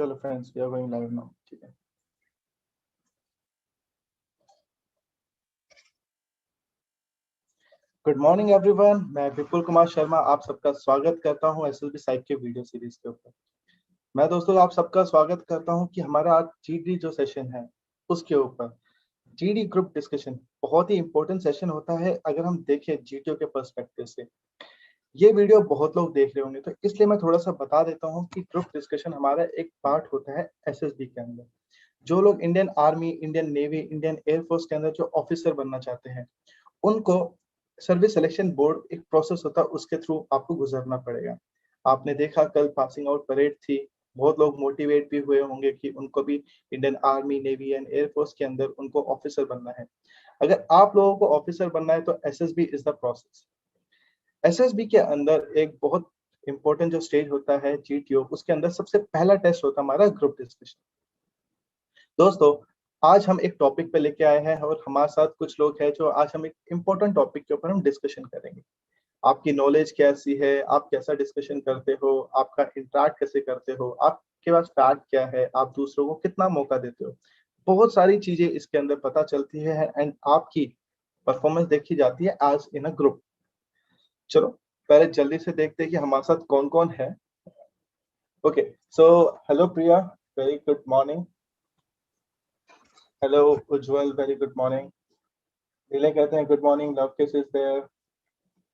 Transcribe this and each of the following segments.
चलो friends, we are going live now. ठीक है। गुड मॉर्निंग एवरीवन, मैं विपुल कुमार शर्मा आप सबका स्वागत करता हूं एसएसबी साइक के वीडियो सीरीज के ऊपर। मैं दोस्तों आप सबका स्वागत करता हूं कि हमारा आज जीडी जो सेशन है उसके ऊपर जीडी ग्रुप डिस्कशन बहुत ही इंपॉर्टेंट सेशन होता है। अगर हम देखें जीटीओ के पर्सपेक्टिव से ये वीडियो बहुत लोग देख रहे होंगे, तो इसलिए मैं थोड़ा सा बता देता हूं कि ग्रुप डिस्कशन हमारा एक पार्ट होता है एसएसबी के अंदर। जो लोग Indian army, Indian navy, Indian air force के अंदर जो ऑफिसर बनना चाहते हैं, उनको सर्विस सिलेक्शन बोर्ड एक प्रोसेस होता है, उसके थ्रू आपको गुजरना पड़ेगा। आपने देखा कल पासिंग आउट परेड थी, बहुत लोग मोटिवेट भी हुए होंगे कि उनको भी Indian army, navy and air force के अंदर उनको ऑफिसर बनना है। अगर आप लोगों को ऑफिसर बनना है तो SSB is the process. SSB के अंदर एक बहुत इंपॉर्टेंट जो स्टेज होता है जीटीओ, उसके अंदर सबसे पहला टेस्ट होता है हमारा ग्रुप डिस्कशन। दोस्तों आज हम एक टॉपिक पे लेके आए हैं और हमारे साथ कुछ लोग हैं जो आज हम एक इम्पोर्टेंट टॉपिक के ऊपर हम डिस्कशन करेंगे। आपकी नॉलेज कैसी है, आप कैसा डिस्कशन करते हो, आपका इंटरेक्ट कैसे करते हो, आपके पास फैक्ट क्या है, आप दूसरों को कितना मौका देते हो, बहुत सारी चीजें इसके अंदर पता चलती है एंड आपकी परफॉर्मेंस देखी जाती है एज इन अ ग्रुप। चलो पहले जल्दी से देखते हैं कि हमारे साथ कौन कौन है। Okay, so hello Priya, very good morning. Hello Ujjwal, very good morning. Neele कहते हैं good morning, Lovekesh is there.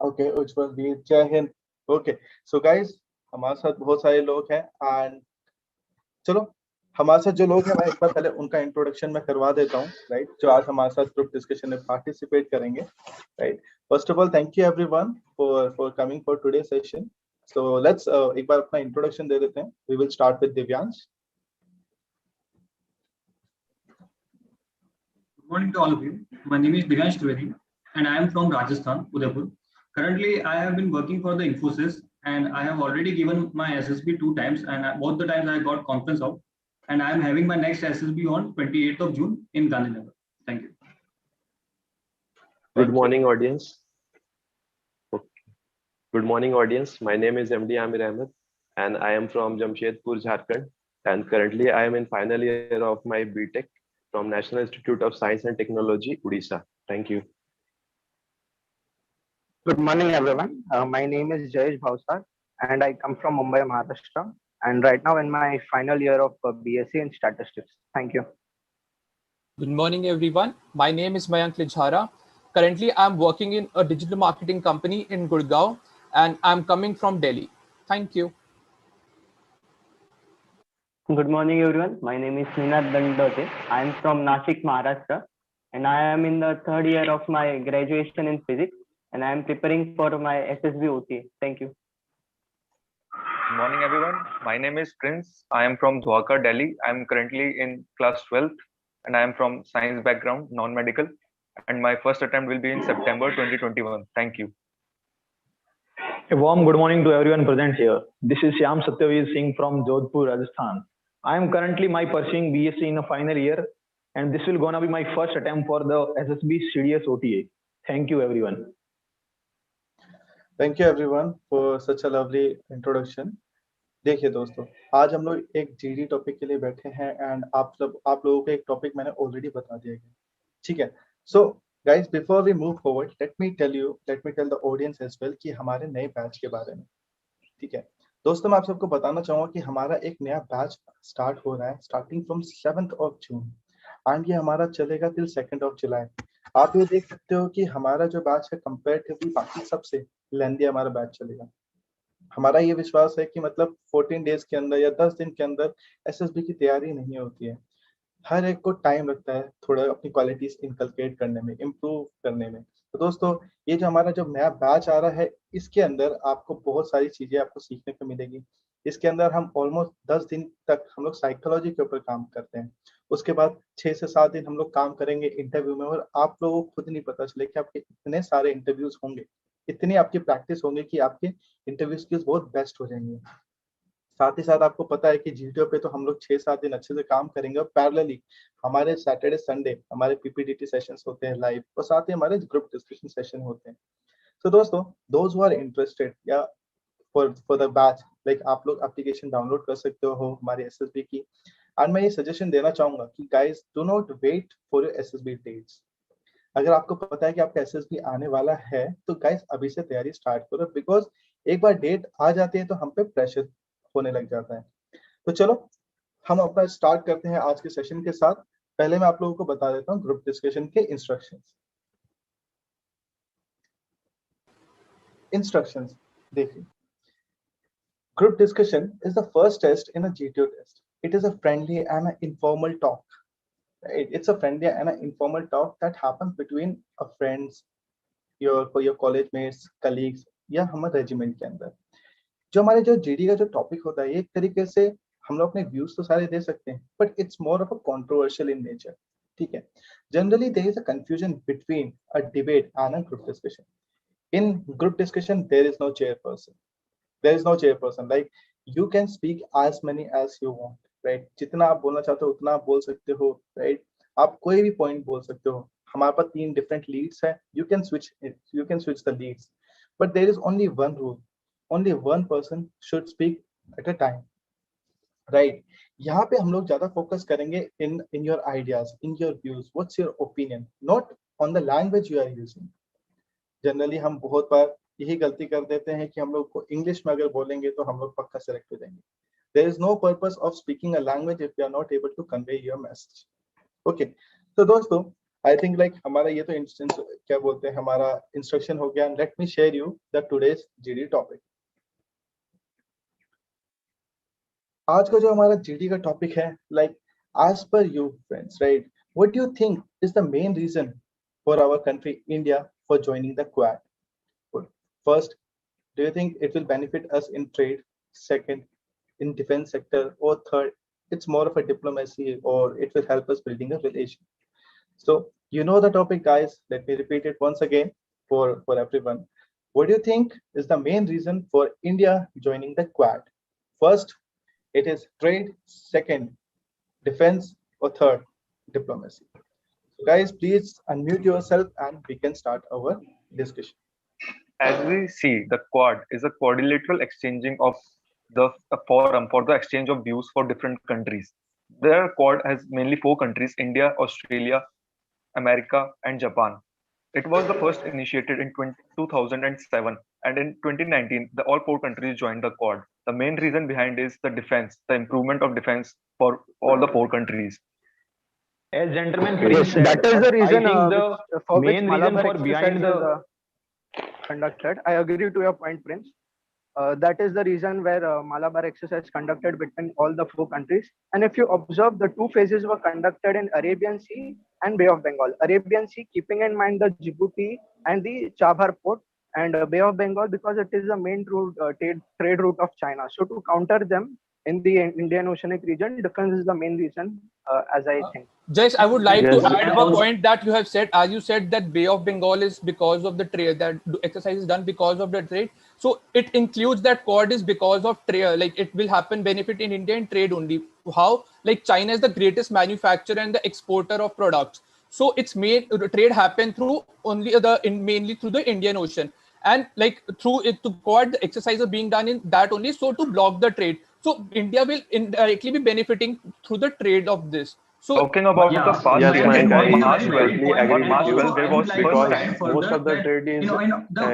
Okay Ujjwal भी, Jai Hind. Okay so guys, हमारे साथ बहुत सारे लोग हैं एंड चलो हमारे साथ जो लोग हैं मैं एक बार पहले उनका इंट्रोडक्शन मैं करवा देता हूँ, राइट, जो आज हमारे साथ ग्रुप डिस्कशन में पार्टिसिपेट करेंगे, right. First of all thank you everyone for coming for today session. So let's एक बार अपना इंट्रोडक्शन दे देते हैं। We will start with Divyansh. Good morning to all of you. My name is Divyansh Trivedi and I am from Rajasthan, Udaipur. Currently, I have been working for the Infosys and I have already given my SSB 2 times and both the times I got conference out, and I am having my next SSB on 28th of June in Gandhinagar. Thank you. Good morning, audience. Okay. Good morning, audience. My name is MD Amir Ahmed and I am from Jamshedpur, Jharkhand, and currently I am in final year of my BTech from National Institute of Science and Technology, Odisha. Thank you. Good morning, everyone. My name is Jayesh Bhavsar, and I come from Mumbai, Maharashtra. And right now, in my final year of BSc in Statistics. Thank you. Good morning, everyone. My name is Mayank Lijhara. Currently, I'm working in a digital marketing company in Gurgaon, and I'm coming from Delhi. Thank you. Good morning, everyone. My name is Ninath Dandote. I am from Nashik, Maharashtra, and I am in the third year of my graduation in physics, and I am preparing for my SSB OTA. Thank you. Good morning, everyone. My name is Prince. I am from Dhwaka, Delhi. I am currently in class 12th, and I am from science background, non-medical, and my first attempt will be in September 2021. Thank you. A warm good morning to everyone present here. This is Shyam Satyaveer Singh from Jodhpur, Rajasthan. I am currently pursuing BSc in a final year, and this will gonna be my first attempt for the SSB CDS OTA. Thank you, everyone. Thank you everyone for such a lovely introduction. देखिए दोस्तों, आज हम लोग एक GD topic के लिए बैठे हैं एंड आप लोगों को एक टॉपिक मैंने ऑलरेडी बता दिया है, ठीक है। So guys, before we move forward, let me tell the audience as well कि हमारे नए बैच के बारे में, ठीक है। दोस्तों मैं आप सबको बताना चाहूंगा कि हमारा एक नया बैच स्टार्ट हो रहा है starting from 7th of June and ये हमारा चलेगा टिल 2nd of July। आप ये देख सकते हो कि हमारा जो बैच है कंपैरेटिवली बाकी सबसे लेंदी हमारा बैच चलेगा। हमारा ये विश्वास है कि मतलब 14 डेज के अंदर या 10 दिन के अंदर एसएसबी की तैयारी नहीं होती है। हर एक को टाइम लगता है थोड़ा अपनी क्वालिटीज इनकलकेट करने में, इम्प्रूव करने में। तो दोस्तों ये जो हमारा जो नया बैच आ रहा है, इसके अंदर आपको बहुत सारी चीजें आपको सीखने को मिलेगी। इसके अंदर हम ऑलमोस्ट 10 दिन तक हम लोग साइकोलॉजी के ऊपर काम करते हैं। उसके बाद 6 से 7 दिन हम लोग काम करेंगे इंटरव्यू में, और आप लोगों को खुद नहीं पता चले कि आपके इतने सारे इंटरव्यूज होंगे, इतनी आपकी प्रैक्टिस होंगे कि आपके इंटरव्यू स्किल्स बहुत बेस्ट हो जाएंगे। साथ ही साथ आपको पता है कि जीटीओ पे तो हम लोग 6-7 दिन अच्छे से काम करेंगे, और पैरेलली हमारे सैटरडे संडे हमारे पीपीडीटी सेशंस होते हैं लाइव, और साथ ही हमारे ग्रुप डिस्कशन सेशन होते हैं। तो दोस्तों, दोज हु आर इंटरेस्टेड या for the batch. Like आप लोग application download कर सकते हो हमारी SSB की. And मैं ये suggestion देना चाहूँगा कि guys do not wait for your SSB dates. अगर आपको पता है कि आपका SSB आने वाला है तो guys अभी से तैयारी start करो, because एक बार डेट आ जाती है तो हम पे प्रेशर होने लग जाता है. तो चलो हम अपना स्टार्ट करते हैं आज के सेशन के साथ. पहले मैं आप लोगों को बता देता हूँ ग्रुप डिस्कशन के इंस्ट्रक्शंस. देखिए, group discussion is the first test in a GTO test. It is a friendly and an informal talk. It's a friendly and an informal talk that happens between a friends, your college mates, colleagues या हमारे regiment के अंदर. जो हमारे जो GD का जो topic होता है, एक तरीके से हम लोग अपने व्यूज तो सारे दे सकते हैं, but it's more of a controversial in nature. ठीक है. Generally there is a confusion between a debate and a group discussion. In group discussion there is no chairperson. There is no chairperson. Like you can speak as many as you want, right? जितना आप बोलना चाहते हो उतना आप बोल सकते हो, right? आप कोई भी पॉइंट बोल सकते हो. हमारे पास 3 डिफरेंट लीड्स हैं. You can switch the leads, but there is only one rule. Only one person should speak at a time, right? यहाँ पे हम लोग ज्यादा फोकस करेंगे in your ideas, in your views. What's your opinion? Not on the language you are using. Generally हम बहुत बार यही गलती कर देते हैं कि हम लोग को इंग्लिश में अगर बोलेंगे तो हम लोग पक्का सेलेक्ट हो जाएंगे. There is no purpose of speaking a language if you are not able to convey your message. Okay, तो दोस्तों I think like हमारा ये तो इंस्टेंस क्या बोलते हैं हमारा इंस्ट्रक्शन हो गया. Let me share you the today's GD topic. आज का जो हमारा GD का टॉपिक है, like as per you friends, right? What do you think is the main reason for our country India for joining the Quad? First, do you think it will benefit us in trade? Second, in defense sector? Or third, it's more of a diplomacy, or it will help us building a relation? So you know the topic, guys. Let me repeat it once again for everyone. What do you think is the main reason for India joining the Quad? First, it is trade. Second, defense. Or third, diplomacy. So guys, please unmute yourself and we can start our discussion. As we see, the Quad is a quadrilateral exchanging of a forum for the exchange of views for different countries. The Quad has mainly 4 countries: India, Australia, America, and Japan. It was the first initiated in 2007, and in 2019, all 4 countries joined the Quad. The main reason behind is the defense, the improvement of defense for all the 4 countries. As gentlemen, Yes, that is the reason. I think the main reason for behind the conducted. I agree to your point, Prince. That is the reason where Malabar exercise conducted between all the 4 countries. And if you observe, the 2 phases were conducted in Arabian Sea and Bay of Bengal. Arabian Sea, keeping in mind the Djibouti and the Chabhar port, and Bay of Bengal because it is the main trade route of China. So to counter them in the Indian Oceanic region, defense is the main reason, as I think. Jayesh, I would like Yes. to add a point that you have said. As you said that Bay of Bengal is because of the trade, that exercise is done because of the trade. So it includes that Quad is because of trade. Like it will happen benefit in India in trade only. How? Like China is the greatest manufacturer and the exporter of products. So it's made trade happen through only mainly through the Indian Ocean. And like through it to Quad, the exercise is being done in that only. So to block the trade. So India will indirectly be benefiting through the trade of this. So talking about the past yes, year, Mayank, on I March 12, totally agree on with March you 12, there was because first time most of the trade is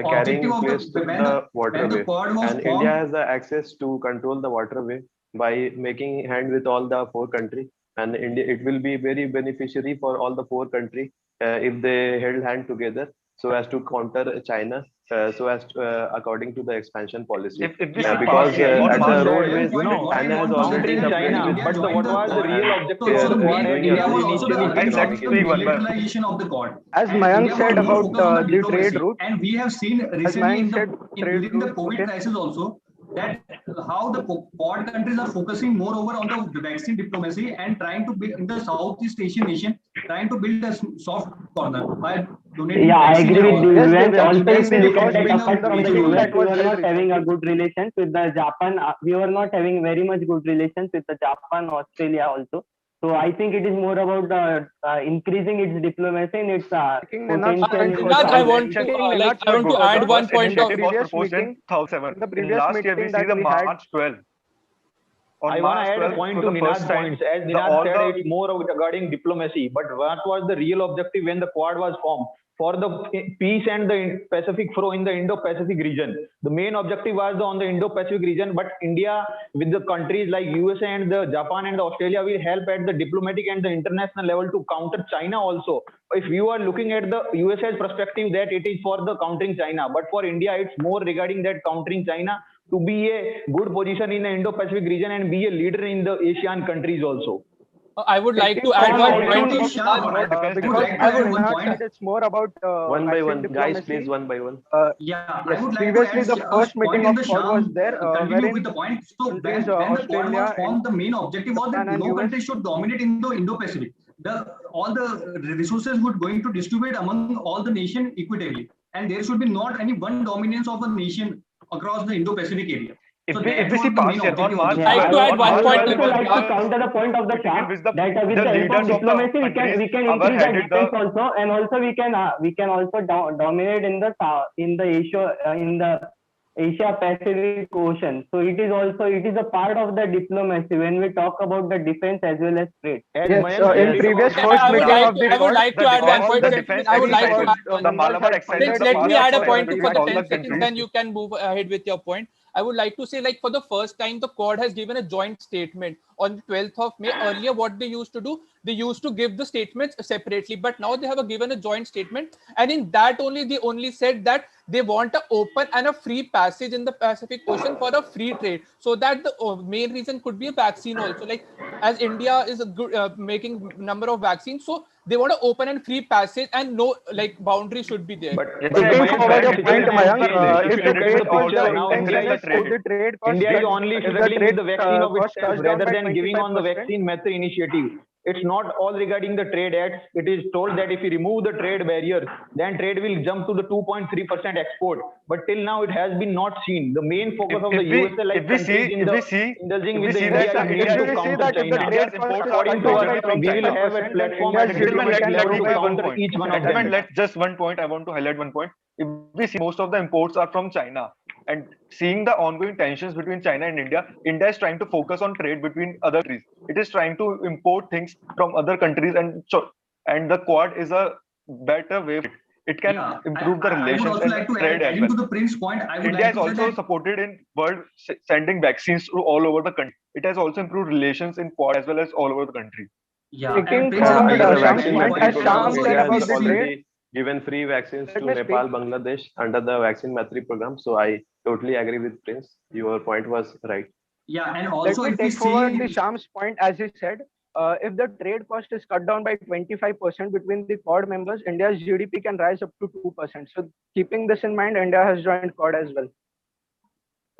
carrying place through the waterway, and India has the access to control the waterway by making hand with all the 4 countries, and India it will be very beneficiary for all the 4 countries if they held hand together so as to counter China, so as to, according to the expansion policy. If we Because at the roadways, China has already countering China, but what was the real objective of the Quad? India was also the militarization of the Quad. As Mayank said about the trade route, and we have seen recently during the COVID crisis also that how the Quad countries are focusing more over on the vaccine diplomacy and trying to build in the Southeast Asian nation, trying to build a soft corner by donating. Yeah, I agree with you. Yes, Also, if we look at because that apart from the US, we were not reason. having a good relations with the Japan. We were not having very much good relations with the Japan, Australia also. So I think it is more about increasing its diplomacy and its potential. I want to add one point of previous meeting. In last year, we see the March 12. I want to add a point to Ninad's points. As Ninad said, it's more regarding diplomacy. But what was the real objective when the Quad was formed? For the peace and the Pacific flow in the Indo-Pacific region. The main objective was on the Indo-Pacific region, but India with the countries like USA and the Japan and the Australia will help at the diplomatic and the international level to counter China also. If you are looking at the USA's perspective that it is for the countering China, but for India it's more regarding that countering China to be a good position in the Indo-Pacific region and be a leader in the Asian countries also. I would like to add one point. It's more about one by one, guys. Please, one by one. Previously, the first meeting of Quad was there. Continue with the point. So when the Quad was formed, the main objective was that no country should dominate in the Indo-Pacific. All the resources would going to distribute among all the nation equitably, and there should be not any one dominance of a nation across the Indo-Pacific area. If we see past year on March, I would like to counter the point of the Shah that with the help of diplomacy we can increase the defense also, and also we can also dominate in the Asia Pacific Ocean. So it is a part of the diplomacy when we talk about the defense as well as trade. In previous first meeting of the I would like to add one point. I would like to add the Malabar exercise. Let me add a point for the 10 seconds, then you can move ahead with your point. I would like to say, like, for the first time, the Quad has given a joint statement on the 12th of May. Earlier, what they used to do, they used to give the statements separately, but now they have given a joint statement. And in that only, they only said that they want an open and a free passage in the Pacific Ocean for a free trade. So that the main reason could be a vaccine also. Like, as India is a good, making number of vaccines, so they want to open and free passage and no boundary should be there. But India is only struggling with the vaccine of itself rather than giving on the vaccine method initiative. It's not all regarding the trade acts. It is told that if you remove the trade barriers, then trade will jump to the 2.3% export. But till now, it has been not seen. The main focus of the USA, like indulging with the India, is need to counter China. According to us, we will have a platform at diplomatic level to counter each one of them. Just one point. I want to highlight one point. If we see most of the imports are from China, and seeing the ongoing tensions between China and India, India is trying to focus on trade between other countries. It is trying to import things from other countries, and the Quad is a better way. It can improve the relations and trade as well. To the Prince point, India is also supported in world sending vaccines to all over the country. It has also improved relations in Quad as well as all over the country. Given free vaccines to Nepal, Bangladesh under the Vaccine Matri program. So I totally agree with Prince. Your point was right. Yeah, and also let me take forward the Sham's point. As he said, if the trade cost is cut down by 25% between the Quad members, India's GDP can rise up to 2%. So keeping this in mind, India has joined Quad as well.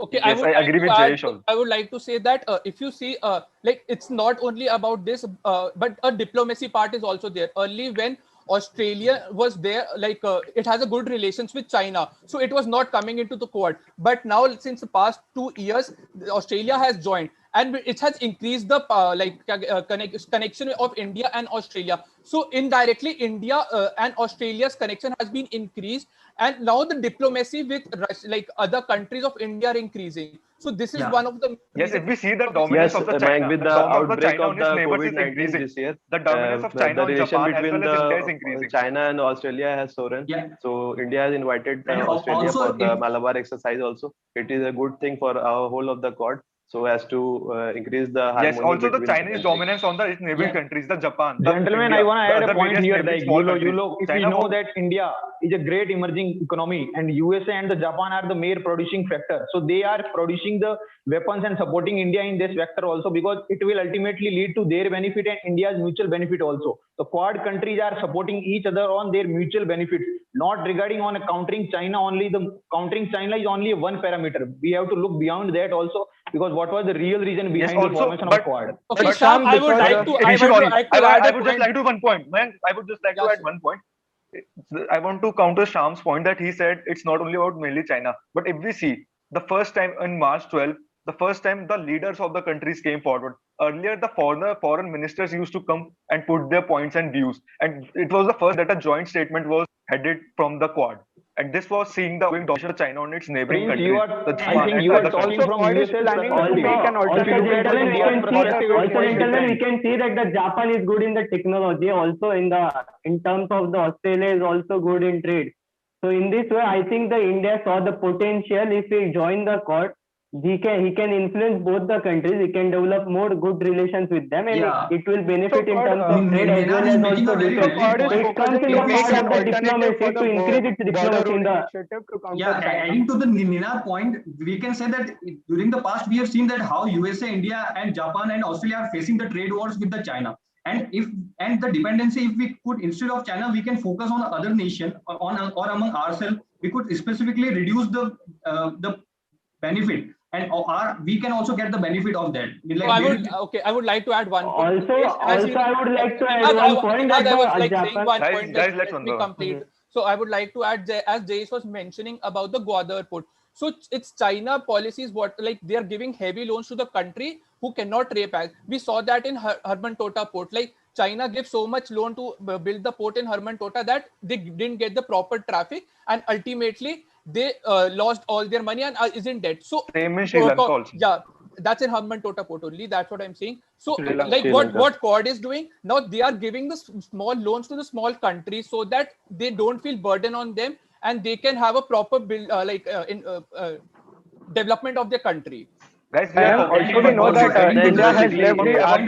Okay, yes, I agree with Jayesh. I would like to say that if you see, it's not only about this, but a diplomacy part is also there. Early when Australia was there, it has a good relations with China, so it was not coming into the Quad. But now, since the past 2 years, Australia has joined, and it has increased the connection of India and Australia. So indirectly, India and Australia's connection has been increased, and now the diplomacy with other countries of India are increasing. So this is one of the if we see the dominance of the China, with the outbreak of the COVID-19 this year, the dominance of China the relation Japan between as well as India is increasing. China and Australia has soared. So India has invited Australia for the Malabar exercise also. It is a good thing for our whole of the Quad, so as to increase the harmony. Yes, also the Chinese dominance on the neighboring countries, the Japan. Gentlemen, I want to add a point here. If you know that India is a great emerging economy, and USA and the Japan are the main producing factor, so they are producing the weapons and supporting India in this vector also, because it will ultimately lead to their benefit and India's mutual benefit also. The Quad countries are supporting each other on their mutual benefits, not regarding on countering China only. The countering China is only one parameter. We have to look beyond that also, because what was the real reason behind the formation of Quad? Okay, Sham, I would like to add one point. I would just like to add one point. I want to counter Sham's point that he said it's not only about mainly China, but if we see the first time in March 12, the first time the leaders of the countries came forward. Earlier, the foreign ministers used to come and put their points and views, and it was the first that a joint statement was headed from the Quad. And this was seeing the growing domination of China on its neighboring Prince, countries. I think you are talking Also, from Quad is USA's planning to perspective. make an Also, alternative gentlemen, we can see, different. we can see that the Japan is good in the technology. Also, in terms of the Australia is also good in trade. So in this way, I think the India saw the potential. If we join the Quad, he can influence both the countries. He can develop more good relations with them, and it will benefit in terms of trade as well as also defense. So it comes in the part of the diplomacy to increase its diplomacy in the. Adding to the Nina point, we can say that during the past we have seen that how USA, India, and Japan and Australia are facing the trade wars with the China. And the dependency, if we could, instead of China, we can focus on other nation or among ourselves, we could specifically reduce the benefit, and we can also get the benefit of that. I would like to add one point. I would like to add one point. Guys, let me complete. So I would like to add, as Jayesh was mentioning about the Gwadar port. So it's China policies, they are giving heavy loans to the country who cannot repay. We saw that in Herman-Tota port. Like China gives so much loan to build the port in Herman-Tota that they didn't get the proper traffic, and ultimately they lost all their money and is in debt. So same in Sri Lanka also. Yeah, that's in Herman-Tota port only. That's what I'm saying. So like what Quad is doing now, they are giving the small loans to the small countries so that they don't feel burden on them and they can have a proper build development of their country. Guys, we know that India has left all the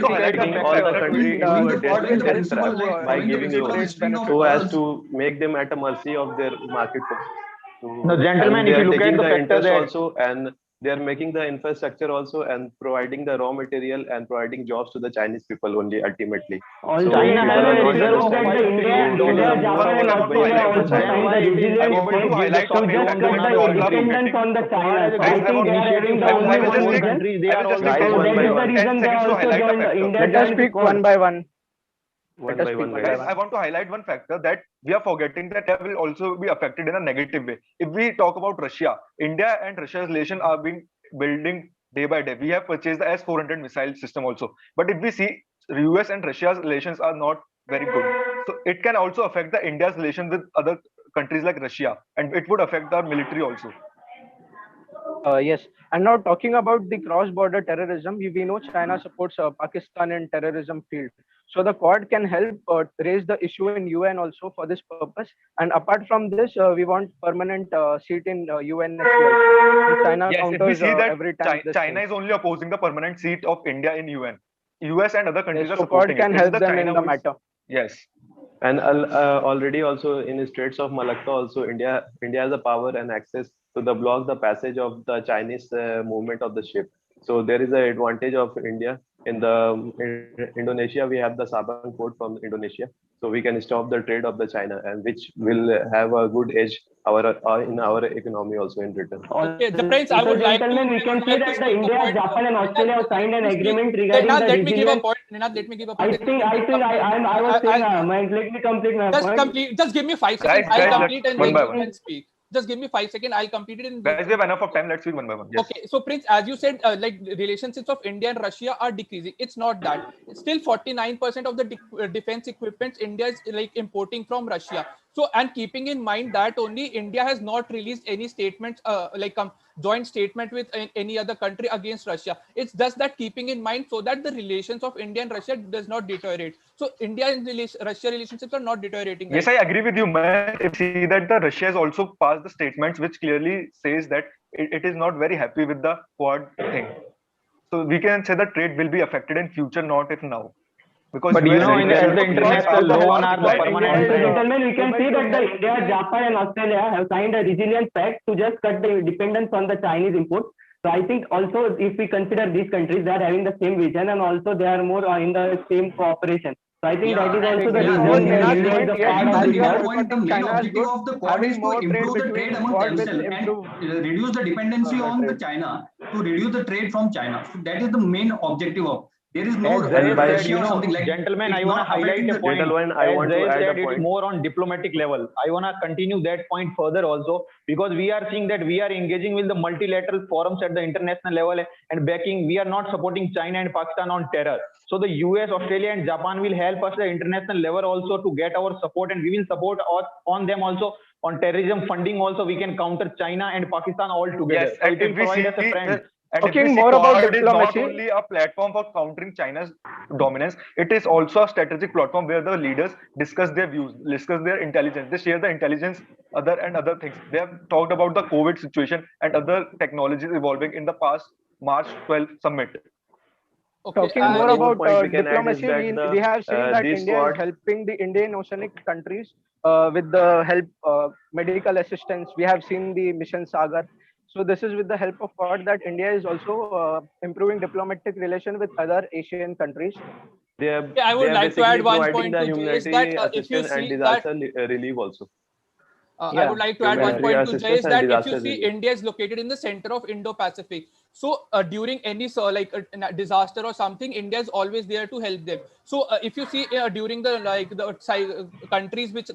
countries by giving loans so as to make them at a mercy of their market force. No, gentlemen, if you look at the interest also, and they are making the infrastructure also and providing the raw material and providing jobs to the Chinese people only ultimately. So China has a reserve of India, Japan and Australia also signed the resilience point to just cut the dependence on the China. So I think they are having the only one vision. So that is the reason they also joined India. Let us speak one by one. Guys, I want to highlight one factor that we are forgetting, that they will also be affected in a negative way. If we talk about Russia, India and Russia's relation are being building day by day. We have purchased the S-400 missile system also. But if we see, US and Russia's relations are not very good. So it can also affect the India's relation with other countries like Russia, and it would affect our military also. Yes, and now talking about the cross-border terrorism, we know China supports Pakistan in terrorism field. So the Quad can help raise the issue in UN also for this purpose. And apart from this, we want permanent seat in UN as well. China counters every time. China is only opposing the permanent seat of India in UN. US and other countries are so supporting Quad can help them in the matter. Yes. And already also in the Straits of Malacca also, India has a power and access to block the passage of the Chinese movement of the ship. So there is an advantage of India. In Indonesia, we have the Sabang port from Indonesia, so we can stop the trade of the China, and which will have a good edge in our economy also in return. Okay, the Prince, I would like to. We can see that the India, Japan, and Australia have signed an agreement regarding the let me give a point. Ninad, let me give a point. I was saying, let me complete my point. Just give me 5 seconds. I'll complete and then you can speak. Just give me 5 seconds. I'll complete it in. Guys, we have enough of time. Let's speak one by one. Yes. Okay, so Prince, as you said, like relationships of India and Russia are decreasing. It's not that. Still, 49% of the defense equipment India is like importing from Russia. So, and keeping in mind that only India has not released any statements, joint statement with any other country against Russia. It's just that keeping in mind so that the relations of India and Russia does not deteriorate. So India and Russia relationships are not deteriorating. Yes, I agree with you, man. If you see that the Russia has also passed the statements which clearly says that it is not very happy with the Quad thing. So we can say that trade will be affected in future, not if now. Because but you know, in the international law on the permanent gentlemen, we can see that the India, Japan, and Australia have signed a resilience pact to just cut the dependence on the Chinese imports. So I think also if we consider these countries, they are having the same vision and also they are more in the same cooperation. So I think that is also the reason India is a part of the main objective of the Quad is to improve the trade among themselves and reduce the dependency on the China, to reduce the trade from China. So that is the main objective of. There is no As Zaid said, Russia or something like. gentlemen, It's I want to not highlight affecting a the point. Gentlemen, I As want to Zaid add a said, it's point. more on diplomatic level. I want to continue that point further also, because we are seeing that we are engaging with the multilateral forums at the international level and backing. We are not supporting China and Pakistan on terror. So the US, Australia, and Japan will help us at the international level also to get our support, and we will support on them also on terrorism funding. Also, we can counter China and Pakistan all together. Yes, So and it will if we provide see, us a friend. Talking more about Quad is not diplomacy. only a platform for countering China's dominance, it is also a strategic platform where the leaders discuss their views, discuss their intelligence. They share the intelligence, other things. They have talked about the COVID situation and other technologies evolving in the past March 12th summit. Okay, Talking And more one more about point we can add is diplomacy, that we have seen that these India is Quad, helping the Indian Oceanic countries with the help medical assistance. We have seen the mission Sagar. So this is with the help of Quad that India is also improving diplomatic relation with other Asian countries. they are okay, I would like to basically add one providing point the to Jay is that humanitarian if you assistance and see that disaster relief also. I would like to add one Humanitarian point to Jay assistance is and that if you disaster see relief. India is located in the center of Indo-Pacific. So during any like a disaster or something, India is always there to help them. So if you see during the countries which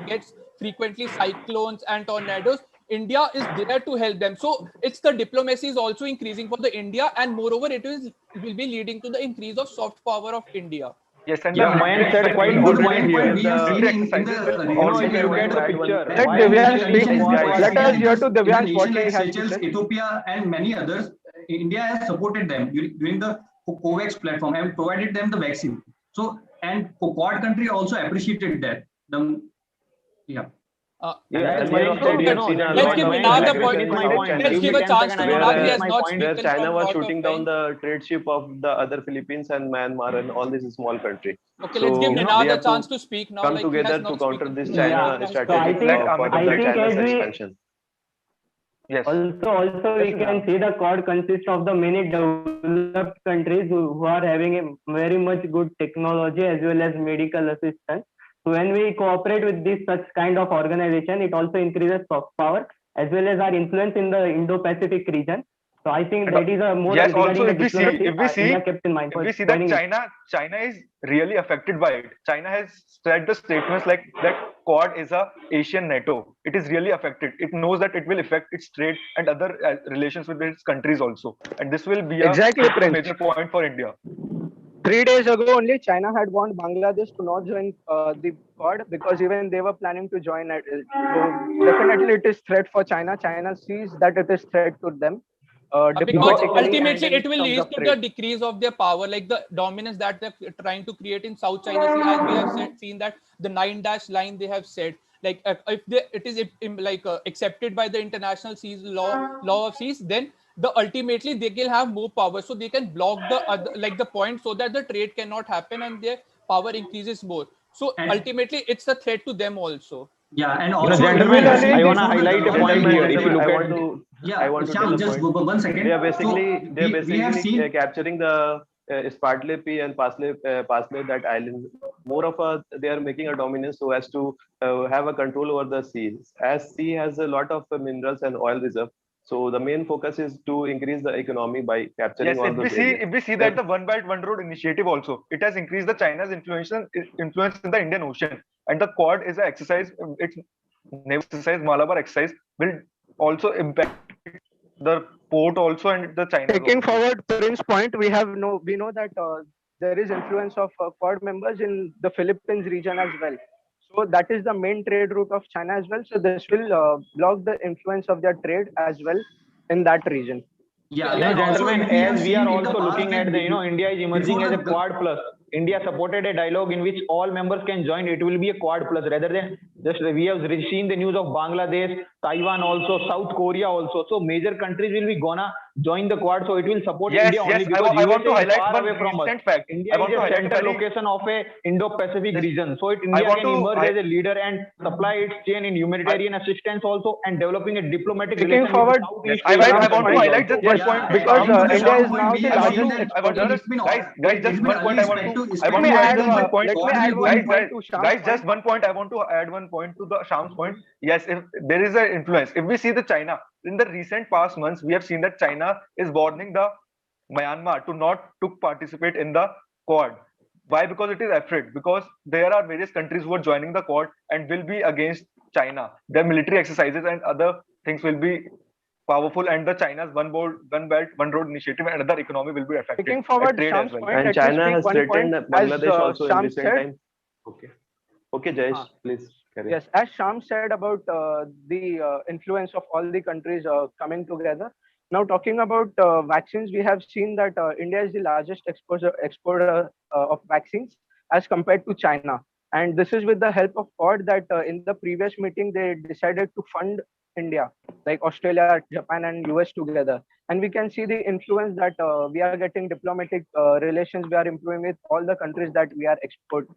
gets frequently cyclones and tornadoes, India is there to help them. So it's the diplomacy is also increasing for the India, and moreover, will be leading to the increase of soft power of India. Yes, and Yeah, Mayank said quite good point here. We have seen in the If you look at the picture, Let why Divyansh India is speak. quad Let us hear to in a Divyansh what nation like he has to Seychelles, say. Ethiopia, and many others, India has supported them during the COVAX platform and provided them the vaccine. So, and Quad country also appreciated that. Yeah. as Earlier Mayank also said, we have seen a let's lot give of Minad the aggression point. in my South point. China, Let's Give give me a 10 chance seconds, to I want to Minad. He finish has my not point. where spoken China from was lot of shooting down time. the trade ship of the other Philippines and Myanmar and all these small countries. Okay, So let's give we Minad a have chance to to speak now. come Like he has together to not counter spoken. this So China Minad So I strategy think for I the think China's as we expansion. yes. also we can see the Quad consists of the many developed countries who are having a very much good technology as well as medical assistance. So when we cooperate with this such kind of organization, it also increases soft power as well as our influence in the Indo-Pacific region. So I think And, that is a more yes, regarding also the if we see, diplomacy India kept in mind if for we see that joining it. China is really affected by it. China has said the statements like that Quad is a Asian NATO. It is really affected. It knows that it will affect its trade and other relations with its countries also, and this will be a Exactly, Prince. major point for India. 3 days ago only, China had warned Bangladesh to not join the Quad because even they were planning to join it. So definitely it is threat for China. China sees that it is threat to them. Because Diplomatically ultimately and in it will terms lead of to the trade. decrease of their power, like the dominance that they're trying to create in South China Sea. As we have seen that the 9-dash line they have said, like if it is accepted by the international seas law of seas, then ultimately they will have more power, so they can block the like the point so that the trade cannot happen and their power increases more. So And- ultimately it's a threat to them also. Yeah, and also gentlemen, if I want to from the highlight a government point here. If you I look want at to Yeah, I want to tell Shyam, a just point. 1 second. They are basically we have seen capturing the Spratly P and Parsley that island. More of a they are making a dominance so as to have a control over the seas. As sea has a lot of minerals and oil reserve, so the main focus is to increase the economy by capturing Yes, all those areas. if we see that the One Belt One Road initiative also, it has increased the China's influence in the Indian Ocean, and the Quad is an exercise. It's naval exercise, Malabar exercise will also impact the port also and the China. Taking forward Prince's point, we know that there is influence of Quad members in the Philippines region as well. So that is the main trade route of China as well. So this will block the influence of their trade as well in that region. Yeah, Like gentlemen, also, we have as we are seen in the also past, looking like, at the, India is emerging before as a the- Quad plus. India supported a dialogue in which all members can join. It will be a Quad plus rather than just we have seen the news of Bangladesh, Taiwan also, South Korea also. So major countries will be gonna join the Quad. So it will support Yes, India only yes. because I want to USA is highlight far one away from us. recent fact. India I want is to a highlight a center very location of a Indo-Pacific Yes. region. So I India want can to emerge as a leader and supply its chain in humanitarian assistance also and developing a diplomatic Taking relation forward, with Yes, Southeast I Asian want to countries highlight also. just one yes, point. because coming to the India Shyam is point, now we the have want seen largest to, that I want to exporter. it's been guys, just it's been one point. early I want said to, it's I Let want me to been add add just one point. let me add one going point to Shyam's Guys, just point. one point. I want to add one point to the Sham's point. Yes, if there is an influence, if we see the China in the recent past months, we have seen that China is warning the Myanmar to not to participate in the Quad. Why? Because it is afraid. Because there are various countries who are joining the Quad and will be against China. Their military exercises and other things will be powerful, and the China's one belt, one road initiative and other economy will be affected. Taking forward Trade as Shyam's well. point, And let me China speak has one point. threatened As Bangladesh also in Shyam recent said, time. Okay. Okay, Jayesh, please carry on. yes, as Sham said about the influence of all the countries coming together. Now, talking about vaccines, we have seen that India is the largest exporter of vaccines as compared to China. And this is with the help of Quad that in the previous meeting, they decided to fund India, like Australia, Japan, and US together. And we can see the influence that we are getting diplomatic relations we are improving with all the countries that we are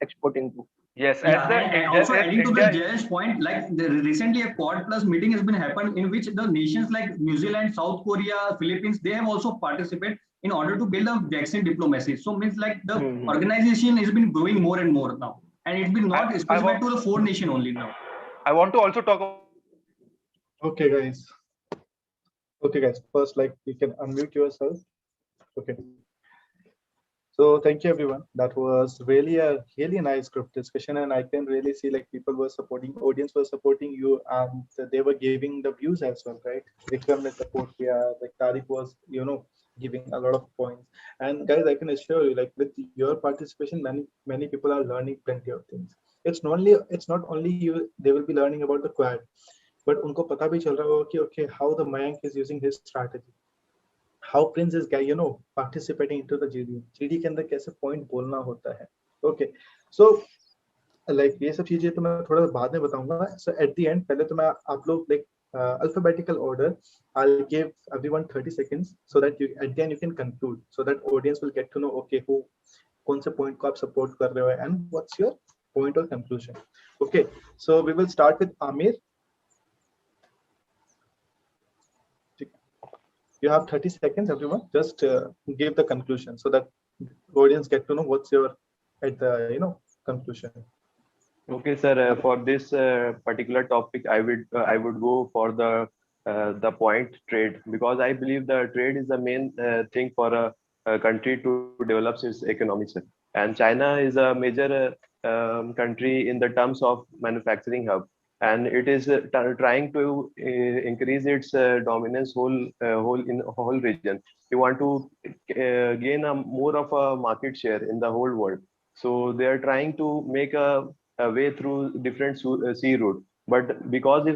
exporting to. Yes, Yeah, as the and also as adding to the India. Jayesh point, like recently a Quad Plus meeting has been happened in which the nations like New Zealand, South Korea, Philippines, they have also participated in order to build a vaccine diplomacy. So means like the organization has been growing more and more now, and it's been not specified to the 4 nation only now. I want to also talk about. Okay, guys. Okay, guys. First, like, you can unmute yourself. Okay. So thank you, everyone. That was really a nice group discussion, and I can really see like people were supporting, audience were supporting you, and they were giving the views as well, right? Vikram the support here, like Tariq was, giving a lot of points. And guys, I can assure you, like with your participation, many people are learning plenty of things. It's not only you, they will be learning about the quad, but उनको पता भी चल रहा होगा कि okay, how the Mayank is using his strategy. How Prince is guy, participating into the GD. GD के अंदर कैसे point बोलना होता है. Okay, so like ये सब चीजें तो मैं थोड़ा बाद में बताऊंगा. So at the end, पहले तो मैं आप लोग like alphabetical order. I'll give everyone 30 seconds so that you at the end you can conclude. So that audience will get to know okay who कौन से point को आप support कर रहे हो and what's your point or conclusion. Okay, so we will start with Amir. You have 30 seconds, everyone. Just give the conclusion so that audience get to know what's your at the conclusion. Okay, sir. For this particular topic, I would go for the point trade, because I believe the trade is the main thing for a country to develop its economy, sir. And China is a major country in the terms of manufacturing hub, and it is trying to increase its dominance whole region. We want to gain more of a market share in the whole world. So they are trying to make a way through different sea route. But because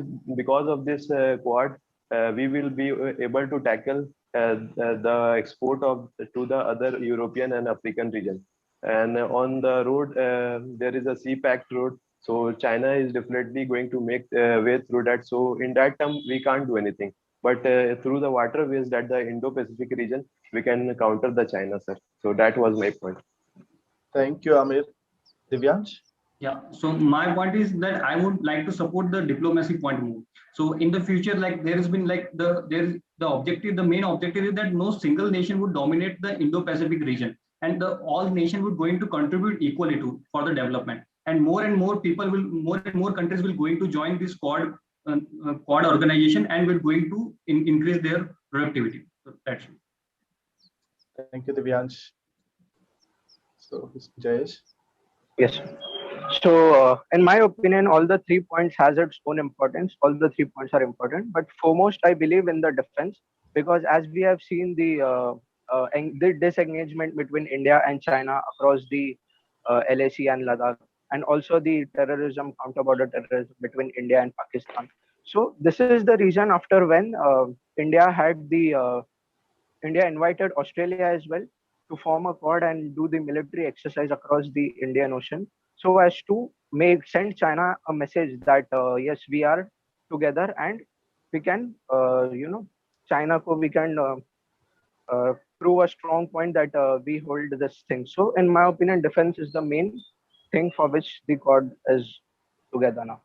of this quad, we will be able to tackle the export of to the other European and African region. And on the road, there is a sea packed road. So China is definitely going to make way through that. So in that term, we can't do anything. But through the waterways that the Indo-Pacific region, we can counter the China, sir. So that was my point. Thank you, Amir. Divyansh? Yeah, so my point is that I would like to support the diplomacy point more. So in the future, like there has been like the main objective is that no single nation would dominate the Indo-Pacific region, and all nations would going to contribute equally to for the development. And more people will, more and more countries will going to join this Quad organization and will going to increase their productivity. So that's it. Thank you, Divyansh. So, Jayesh? Yes. So, in my opinion, all the 3 points has its own importance. All the 3 points are important, but foremost, I believe in the defense, because as we have seen the disengagement between India and China across the LAC and Ladakh, and also the terrorism, counter-border terrorism between India and Pakistan. So, this is the reason after when India invited Australia as well to form a quad and do the military exercise across the Indian Ocean, so as to send China a message that yes, we are together and we can, China we can prove a strong point that we hold this thing. So, in my opinion, defense is the main thing for which the quad is together now.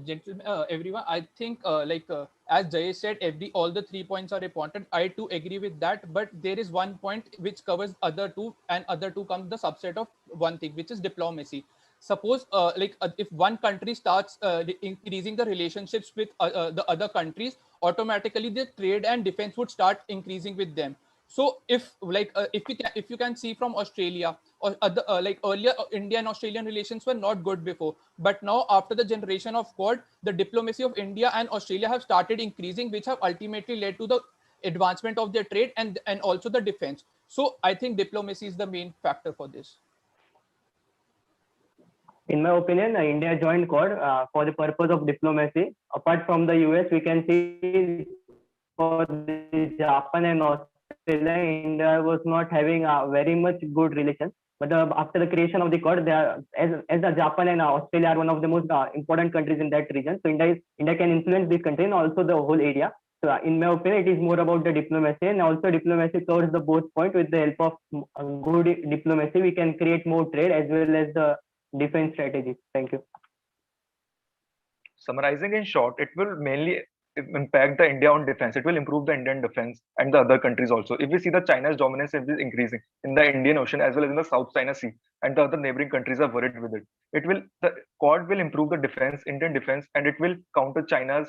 Gentlemen, everyone, I think as Jay said, all the 3 points are important. I too agree with that, but there is one point which covers other two, and other two comes the subset of one thing, which is diplomacy. Suppose if one country starts increasing the relationships with the other countries, automatically the trade and defense would start increasing with them. So if you can see from Australia or other like earlier India and Australian relations were not good before, but now after the generation of Quad, the diplomacy of India and Australia have started increasing, which have ultimately led to the advancement of their trade and also the defense. So I think diplomacy is the main factor for this. In my opinion, India joined Quad for the purpose of diplomacy. Apart from the US, we can see for the Japan and Australia, India was not having a very much good relation. But after the creation of the Quad, they are, as the Japan and Australia are one of the most important countries in that region. So India can influence this country and also the whole area. So in my opinion, it is more about the diplomacy, and also diplomacy covers the both point. With the help of good diplomacy, we can create more trade as well as the defense strategy. Thank you. Summarizing in short, it will mainly impact the India on defense. It will improve the Indian defense and the other countries also. If we see the China's dominance is increasing in the Indian Ocean as well as in the South China Sea, and the other neighboring countries are worried with it. The Quad will improve the defense, Indian defense, and it will counter China's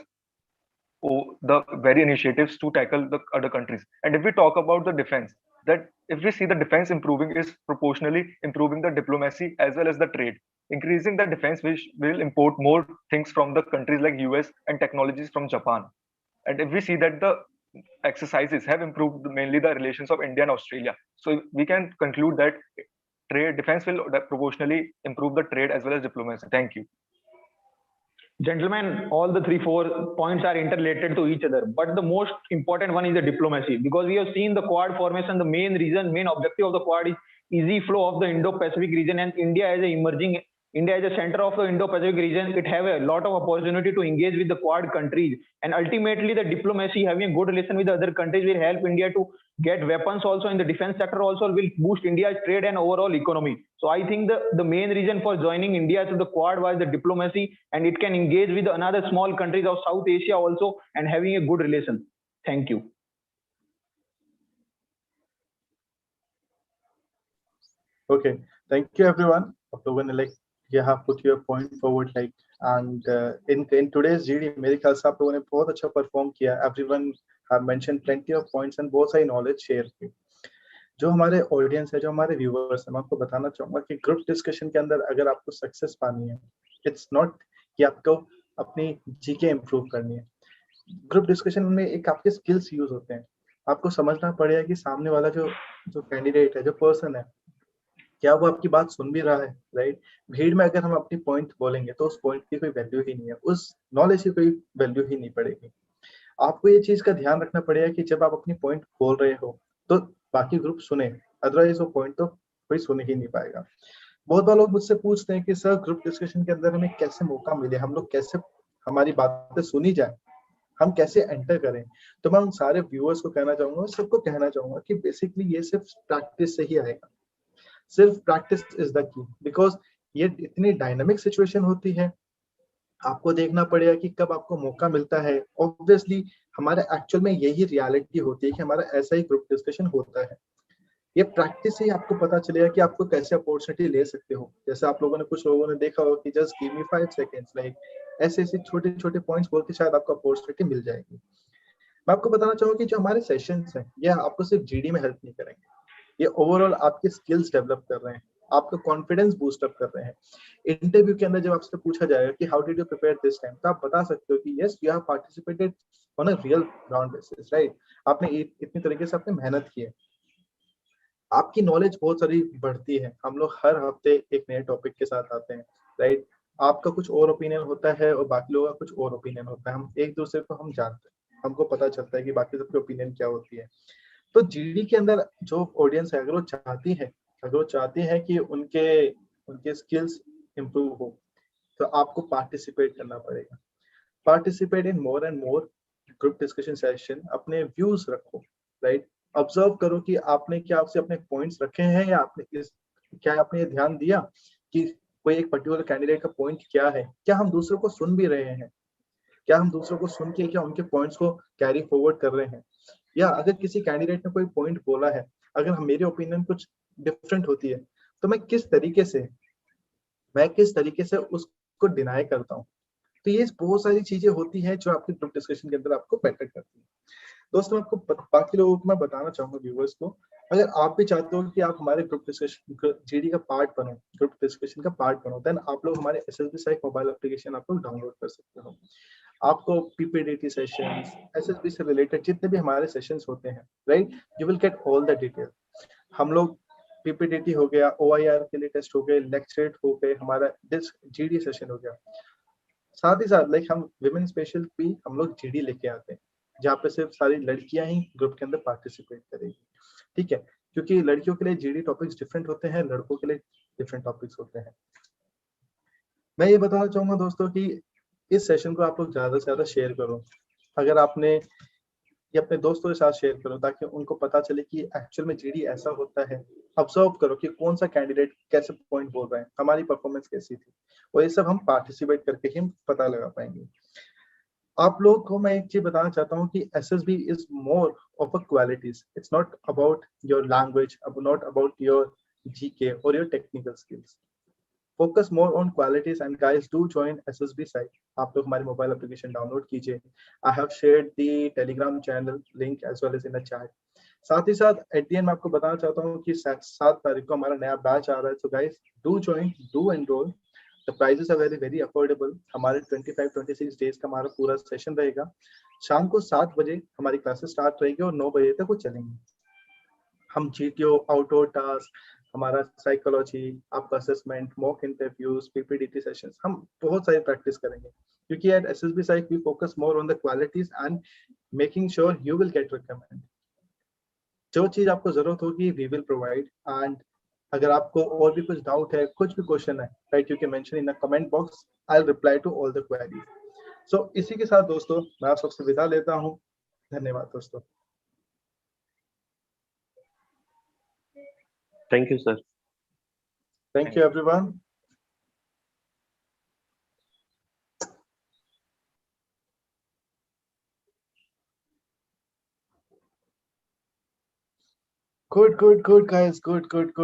the very initiatives to tackle the other countries. And if we talk about the defense, that if we see the defense improving is proportionally improving the diplomacy as well as the trade. Increasing the defense, which will import more things from the countries like US and technologies from Japan. And if we see that the exercises have improved mainly the relations of India and Australia, so we can conclude that defense will proportionally improve the trade as well as diplomacy. Thank you. Gentlemen, all the 3-4 points are interrelated to each other, but the most important one is the diplomacy, because we have seen the Quad formation. The main objective of the Quad is easy flow of the Indo-Pacific region, and India as a center of the Indo-Pacific region, it have a lot of opportunity to engage with the Quad countries, and ultimately the diplomacy, having a good relation with the other countries, will help India to get weapons also in the defense sector, also will boost India's trade and overall economy. So I think the main reason for joining India to the Quad was the diplomacy, and it can engage with another small countries of South Asia also and having a good relation. Thank you. Okay, thank you everyone. You have put your point forward, and in today's GD मेरे ख्याल से आप लोगों ने बहुत अच्छा perform किया. Everyone have mentioned plenty of points and बहुत सारी knowledge शेयर की. जो हमारे ऑडियंस है, जो हमारे व्यूअर्स हैं, मैं आपको बताना चाहूंगा कि ग्रुप डिस्कशन के अंदर अगर आपको सक्सेस पानी है, इट्स नॉट कि आपको अपनी जीके इंप्रूव करनी है. ग्रुप डिस्कशन में एक आपके स्किल्स यूज होते हैं. आपको समझना पड़ेगा कि सामने वाला जो कैंडिडेट है, जो पर्सन है, क्या वो आपकी बात सुन भी रहा है, राइट? भीड़ में अगर हम अपनी पॉइंट बोलेंगे तो उस पॉइंट की कोई वैल्यू ही नहीं है, उस नॉलेज की कोई वैल्यू ही नहीं पड़ेगी. आपको ये चीज का ध्यान रखना पड़ेगा कि जब आप अपनी पॉइंट बोल रहे हो तो बाकी ग्रुप सुने, अदरवाइज वो पॉइंट तो कोई सुन ही नहीं पाएगा. बहुत बार लोग मुझसे पूछते हैं कि सर ग्रुप डिस्कशन के अंदर हमें कैसे मौका मिले, हम लोग कैसे हमारी बातें सुनी जाए, हम कैसे एंटर करें. तो मैं उन सारे व्यूअर्स को कहना चाहूंगा, सबको कहना चाहूंगा कि बेसिकली ये सिर्फ प्रैक्टिस से ही आएगा. सिर्फ practice is the key, because ये इतनी डायनामिक सिचुएशन होती है. आपको देखना पड़ेगा कि कब आपको मौका मिलता है. ऑब्वियसली हमारे एक्चुअल में यही रियलिटी होती है कि हमारा ऐसा ही ग्रुप डिस्कशन होता है. ये प्रैक्टिस से ही आपको पता चलेगा कि आपको कैसे अपॉर्चुनिटी ले सकते हो. जैसे आप लोगों ने, कुछ लोगों ने देखा हो कि just give me 5 seconds, like ऐसे छोटे छोटे पॉइंट्स बोल के शायद आपको अपॉर्चुनिटी मिल जाएगी. मैं आपको बताना चाहूंगा कि जो हमारे सेशंस हैं, ये आपको सिर्फ जीडी में हेल्प नहीं करेंगे, ये ओवरऑल आपके स्किल्स डेवलप कर रहे हैं, आपका कॉन्फिडेंस बूस्ट अप कर रहे हैं. इंटरव्यू के अंदर जब आपसे पूछा जाएगा कि how did you prepare this time, तो आप बता सकते हो कि yes you have participated on a real ground basis, right? आपने इतनी तरीके से आपने मेहनत की है. आपकी नॉलेज बहुत सारी बढ़ती है. हम लोग हर हफ्ते एक नए टॉपिक के साथ आते हैं, राइट? आपका कुछ और ओपिनियन होता है और बाकी लोगों का कुछ और ओपिनियन होता है. हम एक दूसरे को हम जानते हैं, हमको पता चलता है कि बाकी सबकी ओपिनियन क्या होती है. तो जीडी के अंदर जो ऑडियंस है, अगर वो चाहती है कि उनके स्किल्स इंप्रूव हो, तो आपको पार्टिसिपेट करना पड़ेगा. Participate in more and more group discussion session. अपने व्यूज रखो, राइट? ऑब्जर्व करो कि आपने क्या आपसे अपने पॉइंट्स रखे हैं, या आपने ध्यान दिया कि कोई एक पर्टिकुलर कैंडिडेट का पॉइंट क्या है. क्या हम दूसरों को सुन भी रहे हैं, क्या हम दूसरों को सुन के क्या उनके पॉइंट्स को कैरी फॉरवर्ड कर रहे हैं. या अगर किसी कैंडिडेट ने कोई पॉइंट बोला है, अगर मेरी ओपिनियन कुछ डिफरेंट होती है, तो मैं किस तरीके से उसको डिनाई करता हूँ, तो ये बहुत सारी चीजें होती हैं जो आपके ग्रुप डिस्कशन के अंदर आपको बेटर करती है। दोस्तों, आपको बाकी लोगों को मैं बताना चाहूंगा, व्यूअर्स को, अगर आप भी चाहते हो कि आप हमारे ग्रुप डिस्कशन जीडी का पार्ट बनो, ग्रुप डिस्कशन का पार्ट बनो, देन आप लोग हमारे SSBpsych मोबाइल एप्लीकेशन आप लोग डाउनलोड कर सकते हो। आपको PP&DT सेशंस, SSB से रिलेटेड जितने भी हमारे सेशंस होते हैं, right, you will get all the detail. हम लोग PP&DT हो गया, OIR के लिए टेस्ट हो गए, लेक्चरेट हो गए, हमारा GD सेशन हो गया, साथ ही साथ लाइक हम विमेन स्पेशल भी हम लोग GD लेके आते हैं, जहाँ पे सिर्फ सारी लड़कियां ही ग्रुप के अंदर पार्टिसिपेट करेगी, ठीक है, क्योंकि लड़कियों के लिए GD टॉपिक्स डिफरेंट होते हैं, लड़कों के लिए डिफरेंट टॉपिक्स होते हैं। मैं ये बताना चाहूंगा दोस्तों कि इस सेशन को आप लोग ज्यादा से ज्यादा शेयर करो। अगर आपने ये अपने दोस्तों के साथ शेयर करो ताकि उनको पता चले कि एक्चुअल में GD ऐसा होता है। ऑब्जर्व करो कि कौन सा कैंडिडेट कैसे पॉइंट बोल रहे हैं, हमारी परफॉर्मेंस कैसी थी, और ये सब हम पार्टिसिपेट करके ही पता लगा पाएंगे। आप लोग को मैं एक चीज बताना चाहता हूँ कि SSB is more of a qualities, it's not about your language, not about your GK और your technical skills. Focus more on qualities, and guys, do join SSBpsych. आप लोग हमारी मोबाइल एप्लीकेशन डाउनलोड कीजिए। I have shared the Telegram channel link as well as in the chat. साथ ही साथ at the end मैं आपको बताना चाहता हूँ कि 7 तारीख को हमारा नया बैच आ रहा है, so guys, do join, do enroll. The prices are very affordable. हमारे 25-26 डेज का हमारा पूरा सेशन रहेगा। शाम को 7 बजे हमारी क्लासेस स्टार्ट रहेगी और 9 बजे तक वो चलेंगी। हम GTO, आउटडोर टास्क, हमारा साइकोलॉजी, आपका assessment, mock interviews, PP&DT sessions, हम बहुत सारी प्रैक्टिस करेंगे, क्योंकि at SSBpsych we focus more on the qualities and making sure you will get recommend. जो चीज आपको जरूरत होगी वी विल प्रोवाइड, एंड अगर आपको और भी कुछ डाउट है, कुछ भी क्वेश्चन है, right, you can mention in the comment box, I will reply to all the queries. So इसी के साथ दोस्तों मैं आप सबसे विदा लेता हूँ। धन्यवाद दोस्तों। Thank you, sir. Thank you everyone. Good guys, good.